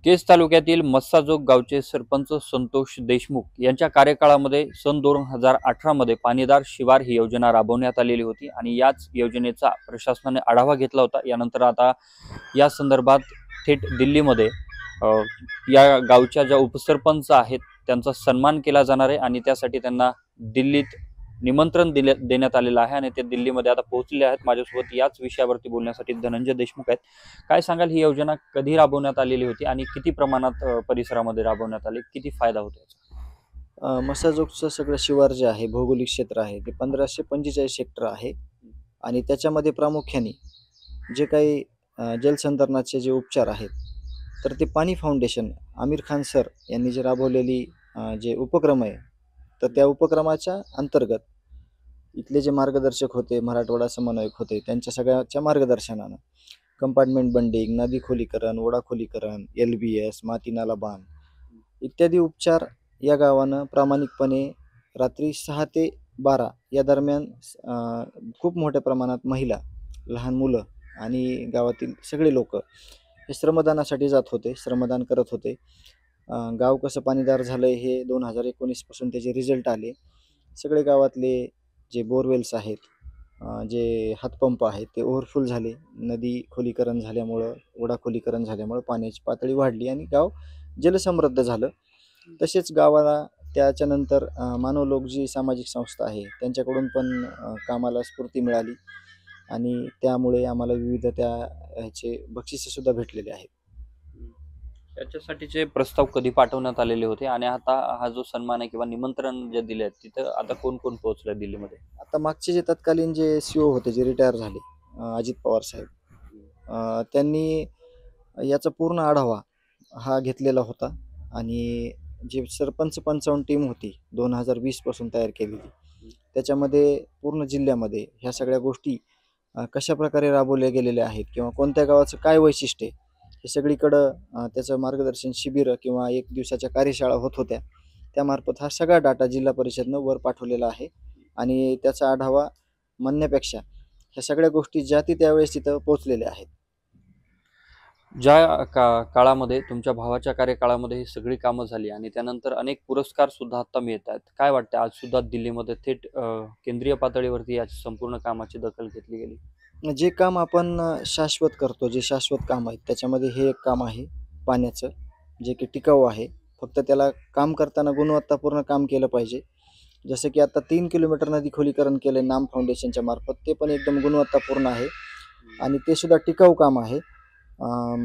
केज तालुक्यातील मस्साजोग गावचे सरपंच संतोष देशमुख यांच्या कार्यकाळामध्ये सन 2018 मध्ये पाणीदार शिवार ही योजना राबवण्यात आलेली होती आणि याच योजनेचा प्रशासनाने आढावा घेतला होता। यानंतर आता या संदर्भात थेट दिल्लीमध्ये या गावच्या ज्या उपसरपंच आहेत त्यांचा सन्मान केला जाणार आहे आणि त्यासाठी त्यांना दिल्लीत निमंत्रण देण्यात आलेलं आहे आणि ते दिल्लीमध्ये आता पोहोचले आहेत। माझ्यासोबत याच विषयावरती बोलण्यासाठी धनंजय देशमुख आहेत। काय सांगाल, ही योजना कधी राबवण्यात आलेली होती आणि किती प्रमाणात परिसरामध्ये राबवण्यात आली, किती फायदा होतो याचा? मसाजोगचं सगळं शिवार जे आहे, भौगोलिक क्षेत्र आहे ते 1545 हेक्टर आहे आणि त्याच्यामध्ये प्रामुख्याने जे काही जलसंधारणाचे जे उपचार आहेत, तर ते पाणी फाउंडेशन आमिर खान सर यांनी जे राबवलेली जे उपक्रम आहे, तर त्या उपक्रमाच्या अंतर्गत इथले जे मार्गदर्शक होते, मराठवाडा समन्वयक होते, त्यांच्या सगळ्याच्या मार्गदर्शनानं कंपार्टमेंट बंडिंग, नदी खोलीकरण, ओढा खोलीकरण, LBS, माती नाला बांध इत्यादी उपचार या गावानं प्रामाणिकपणे रात्री 6 ते 12 या दरम्यान खूप मोठ्या प्रमाणात महिला, लहान मुलं आणि गावातील सगळे लोक हे श्रमदानासाठी जात होते, श्रमदान करत होते। गाव कसं पाणीदार झालं हे 2019 पासून त्याचे रिझल्ट आले। सगळे गावातले जे बोरवेल्स आहेत, जे हातपंप आहेत ते ओव्हरफुल झाले। नदी खोलीकरण झाल्यामुळं, ओढा खोलीकरण झाल्यामुळं पाण्याची पातळी वाढली आणि गाव जलसमृद्ध झालं। तसेच गावाला त्याच्यानंतर मानवलोक जी सामाजिक संस्था आहे त्यांच्याकडून पण कामाला स्फूर्ती मिळाली आणि त्यामुळे आम्हाला विविध त्या ह्याचे बक्षिसे सुद्धा भेटलेले आहेत। याच्यासाठीचे प्रस्ताव कधी पाठवण्यात आलेले होते आणि आता हा जो सन्मान आहे किंवा निमंत्रण जे दिले तिथं आता कोण कोण पोहोचलं दिल्लीमध्ये? आता मागचे जे तत्कालीन जे CO होते, जे रिटायर झाले, अजित पवार साहेब, त्यांनी याचा पूर्ण आढावा हा घेतलेला होता आणि जे सरपंच पंचावन्न टीम होती 2020 पासून तयार केलेली, त्याच्यामध्ये पूर्ण जिल्ह्यामध्ये ह्या सगळ्या गोष्टी कशा प्रकारे राबवल्या गेलेल्या आहेत किंवा कोणत्या गावाचं काय वैशिष्ट्य आहे हे सगळीकडं त्याचं मार्गदर्शन शिबिर किंवा 1 दिवसाच्या कार्यशाळा होत होत्या। त्यामार्फत हा सगळा डाटा जिल्हा परिषदनं वर पाठवलेला आहे आणि त्याचा आढावा म्हणण्यापेक्षा ह्या सगळ्या गोष्टी ज्या ती त्यावेळेस तिथं पोहोचलेल्या आहेत। ज्या काळामध्ये तुमच्या भावाच्या कार्यकाळामध्ये ही सगळी कामं झाली आणि त्यानंतर अनेक पुरस्कार सुद्धा आता मिळत आहेत, काय वाटतं आज सुद्धा दिल्लीमध्ये थेट केंद्रीय पातळीवरती याची संपूर्ण कामाची दखल घेतली गेली? जे काम आपण शाश्वत करतो, जे शाश्वत काम आहेत त्याच्यामध्ये हे एक काम आहे पाण्याचं, जे की टिकाऊ आहे। फक्त त्याला काम करताना गुणवत्तापूर्ण काम केलं पाहिजे। जसं की आता 3 किलोमीटर नदी खोलीकरण केलं नाम फाउंडेशनच्या मार्फत, ते पण एकदम गुणवत्तापूर्ण आहे आणि ते सुद्धा टिकाऊ काम आहे।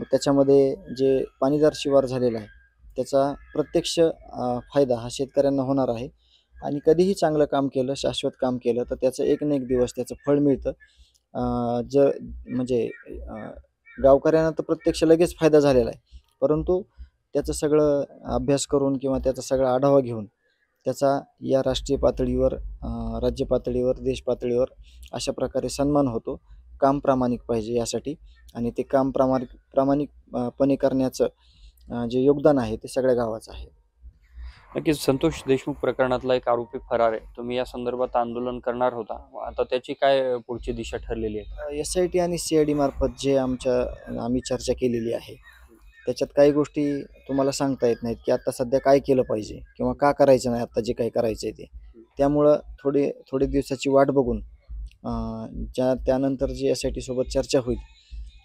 त्याच्यामध्ये जे पाणीदार शिवार झालेला आहे त्याचा प्रत्यक्ष फायदा हा शेतकऱ्यांना होणार आहे आणि कधीही चांगलं काम केलं, शाश्वत काम केलं तर त्याचं एक ना एक दिवस त्याचं फळ मिळतं। म्हणजे गावकऱ्यांना तर प्रत्यक्ष लगेच फायदा झालेला आहे, परंतु त्याचं सगळं अभ्यास करून किंवा त्याचा सगळा आढावा घेऊन त्याचा या राष्ट्रीय पातळीवर, राज्य पातळीवर, देश पातळीवर अशा प्रकारे सन्मान होतो। काम प्रामाणिक पाहिजे यासाठी आणि ते काम प्रामाणिकपणे करण्याचं जे योगदान आहे ते सगळ्या गावाचं आहे। नक्कीच संतोष देशमुख प्रकरणातला एक आरोपी फरार आहे, तुम्ही या संदर्भात आंदोलन करणार होता, आता त्याची काय पुढची दिशा ठरलेली आहे? SIT आणि CID मार्फत जे आम्ही चर्चा केलेली आहे त्याच्यात काही गोष्टी तुम्हाला सांगता येत नाहीत की आता सध्या काय केलं पाहिजे किंवा का करायचं नाही आता जे काही करायचं आहे ते। त्यामुळं थोडे दिवसाची वाट बघून त्यानंतर जी SIT सोबत चर्चा होईल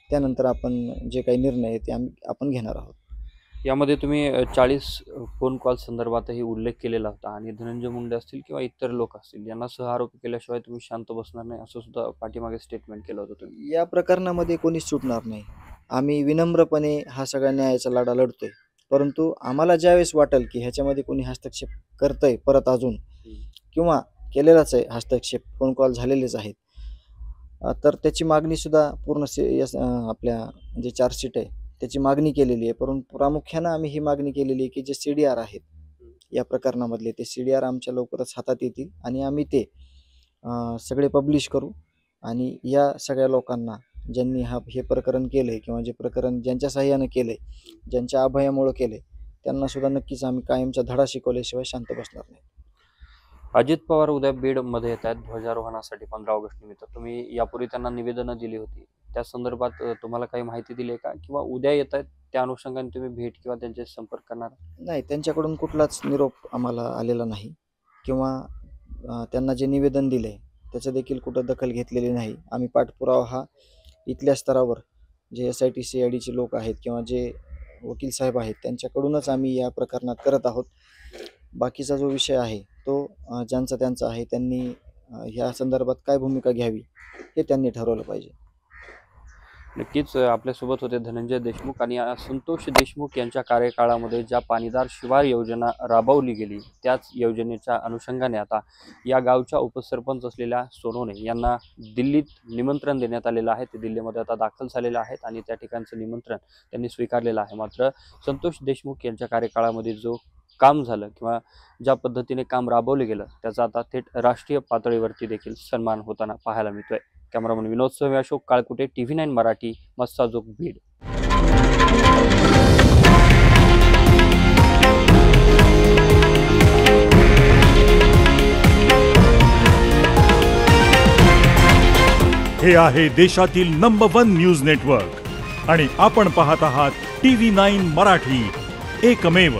त्यानंतर आपण जे काही निर्णय आहे ते आपण घेणार आहोत। यामध्ये तुम्ही 40 फोन कॉल संदर्भातही उल्लेख केलेला होता आणि धनंजय मुंडे असतील किंवा इतर लोक असतील यांना सहआरोपी केल्याशिवाय तुम्ही शांत बसणार नाही असं सुद्धा पाठीमागे स्टेटमेंट केलं होतं तुम्ही। या प्रकरणामध्ये कोणीच सुटणार नाही। आम्ही विनम्रपणे हा सगळा न्यायाचा लढा लढतोय, परंतु आम्हाला ज्यावेळेस वाटेल की ह्याच्यामध्ये कोणी हस्तक्षेप करतंय परत अजून किंवा केलेलाच आहे हस्तक्षेप, फोन कॉल झालेलेच आहेत, तर त्याची मागणी सुद्धा पूर्ण आपल्या जे चार्जशीट आहे त्याची मागणी केलेली आहे। परंतु प्रामुख्यानं आम्ही ही मागणी केलेली आहे की जे CDR आहेत या प्रकरणामधले ते CDR आमच्या लवकरच हातात येतील आणि आम्ही ते सगळे पब्लिश करू आणि या सगळ्या लोकांना ज्यांनी हे प्रकरण केलंय किंवा जे प्रकरण ज्यांच्या साहाय्यानं केलंय, ज्यांच्या अभयामुळं केलंय, त्यांना सुद्धा नक्कीच आम्ही कायमचा धडा शिकवल्याशिवाय शांत बसणार नाही। अजित पवार उद्या बीडमध्ये येत आहेत ध्वजारोहणासाठी 15 ऑगस्ट निमित्त, तुम्ही यापूर्वी त्यांना निवेदनं दिली होती, त्या संदर्भात तुम्हाला काही माहिती दिली आहे का किंवा उद्या येत आहेत त्या अनुषंगाने तुम्ही भेट किंवा त्यांच्याशी संपर्क करणार? नाही, त्यांच्याकडून कुठलाच निरोप आम्हाला आलेला नाही किंवा त्यांना जे निवेदन दिलं आहे त्याचं देखील कुठं दखल घेतलेली नाही. आम्ही पाठपुरावा हा इथल्या स्तरावर जे SIT CIDचे लोक आहेत किंवा जे वकील साहेब आहेत त्यांच्याकडूनच आम्ही या प्रकरणात करत आहोत. बाकीचा जो विषय आहे तो ज्यांचा त्यांचा आहे, त्यांनी ह्या संदर्भात काय भूमिका घ्यावी हे त्यांनी ठरवलं पाहिजे. नक्कीच आपल्यासोबत होते धनंजय देशमुख आणि संतोष देशमुख यांच्या कार्यकाळामध्ये ज्या पाणीदार शिवार योजना राबवली गेली त्याच योजनेच्या अनुषंगाने आता या गावच्या उपसरपंच असलेल्या सोनवणे यांना दिल्लीत निमंत्रण देण्यात आलेलं आहे. ते दिल्लीमध्ये आता दाखल झालेले आहेत आणि त्या ठिकाणचं निमंत्रण त्यांनी स्वीकारलेलं आहे. मात्र संतोष देशमुख यांच्या कार्यकाळामध्ये जो काम झालं किंवा ज्या पद्धतीने काम राबवलं गेलं त्याचा आता थेट राष्ट्रीय पातळीवरती देखील सन्मान होताना पाहायला मिळतोय. कॅमेरामन विनोद सोमे, अशोक काळकुटे, TV9 मराठी, मस्साजोग, बीड. हे आहे देशातील नंबर 1 न्यूज नेटवर्क आणि आपण पाहत आहात TV9 मराठी, एकमेव.